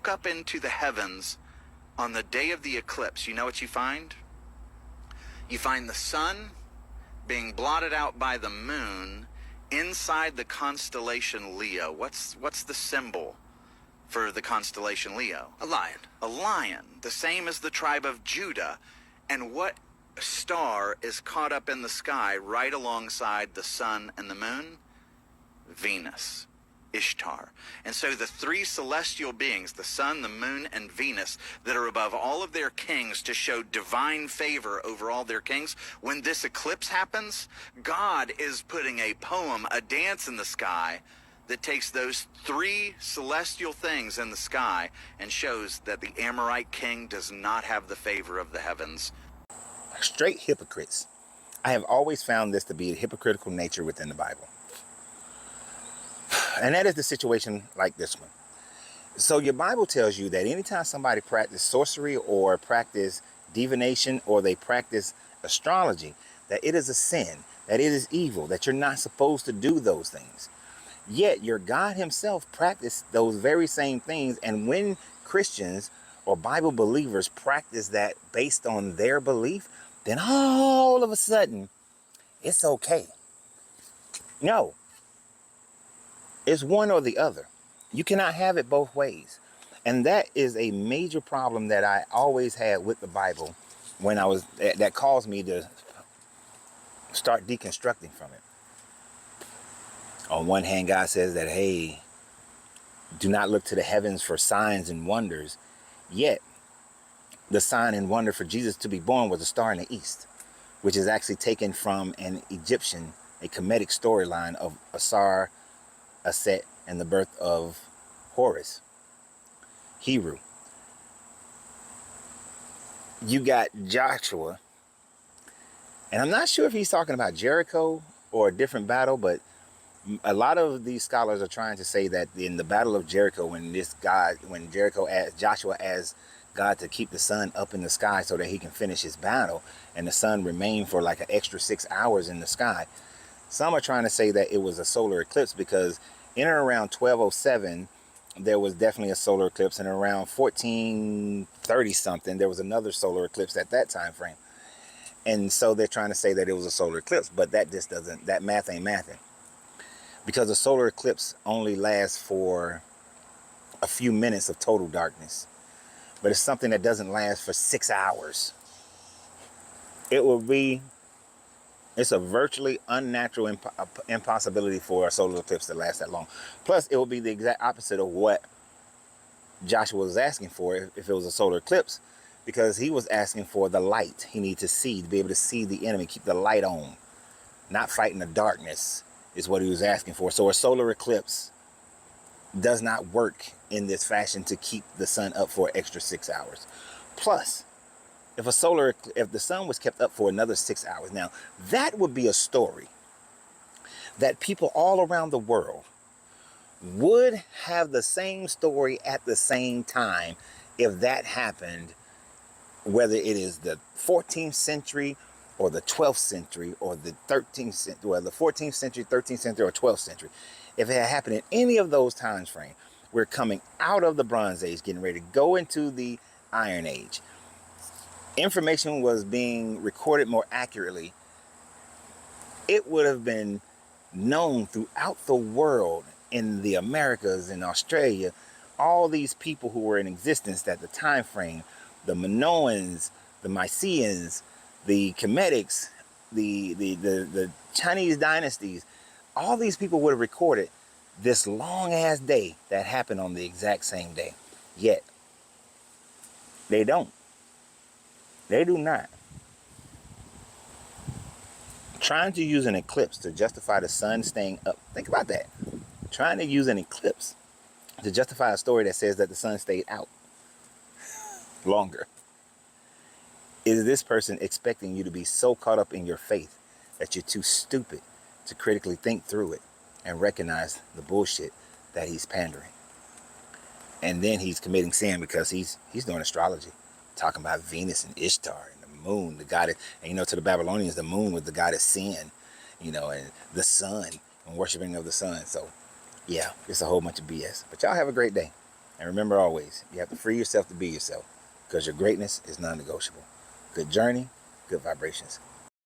look up into the heavens on the day of the eclipse, you know what you find? You find the sun being blotted out by the moon inside the constellation Leo. What's the symbol for the constellation Leo? A lion. A lion, the same as the tribe of Judah. And what star is caught up in the sky right alongside the sun and the moon? Venus, Ishtar. And so the three celestial beings, the sun, the moon, and Venus, that are above all of their kings to show divine favor over all their kings, when this eclipse happens, God is putting a poem, a dance in the sky that takes those three celestial things in the sky and shows that the Amorite king does not have the favor of the heavens. Straight hypocrites. I have always found this to be a hypocritical nature within the Bible. And that is the situation like this one. So your Bible tells you that anytime somebody practices sorcery or practice divination or they practice astrology, that it is a sin, that it is evil, that you're not supposed to do those things. Yet your God himself practiced those very same things. And when Christians or Bible believers practice that based on their belief, then all of a sudden it's okay. No. It's one or the other. You cannot have it both ways. And that is a major problem that I always had with the Bible when that caused me to start deconstructing from it. On one hand, God says that, hey, do not look to the heavens for signs and wonders. Yet, the sign and wonder for Jesus to be born was a star in the east, which is actually taken from an Egyptian, a Kemetic storyline of Asar, Aset, and the birth of Horus, Heru. You got Joshua, and I'm not sure if he's talking about Jericho or a different battle, but a lot of these scholars are trying to say that in the Battle of Jericho, when Joshua asked God to keep the sun up in the sky so that he can finish his battle, and the sun remained for like an extra 6 hours in the sky. Some are trying to say that it was a solar eclipse because in and around 1207, there was definitely a solar eclipse, and around 1430 something, there was another solar eclipse at that time frame. And so they're trying to say that it was a solar eclipse, but that just doesn't, that math ain't mathing. Because a solar eclipse only lasts for a few minutes of total darkness. But it's something that doesn't last for 6 hours. It's a virtually unnatural impossibility for a solar eclipse to last that long. Plus, it will be the exact opposite of what Joshua was asking for if it was a solar eclipse, because he was asking for the light. He needed to see, to be able to see the enemy, keep the light on, not fighting the darkness is what he was asking for. So a solar eclipse does not work in this fashion to keep the sun up for an extra 6 hours. Plus, if the sun was kept up for another 6 hours, now that would be a story that people all around the world would have the same story at the same time if that happened, whether it is the 14th century or the 12th century or the 13th century, well, the 14th century, 13th century, or 12th century. If it had happened in any of those times frame, we're coming out of the Bronze Age, getting ready to go into the Iron Age. Information was being recorded more accurately. It would have been known throughout the world, in the Americas, in Australia, all these people who were in existence at the time frame, the Minoans, the Mycenaeans, the Kemetics, the Chinese dynasties, all these people would have recorded this long ass day that happened on the exact same day. Yet, they don't. They do not. Trying to use an eclipse to justify the sun staying up. Think about that. Trying to use an eclipse to justify a story that says that the sun stayed out longer. Is this person expecting you to be so caught up in your faith that you're too stupid to critically think through it and recognize the bullshit that he's pandering? And then he's committing sin because he's doing astrology, talking about Venus and Ishtar and the moon, the goddess. And to the Babylonians, the moon was the goddess sin, and the sun and worshiping of the sun. So yeah, it's a whole bunch of BS. But y'all have a great day. And remember always, you have to free yourself to be yourself, because your greatness is non-negotiable. Good journey, good vibrations.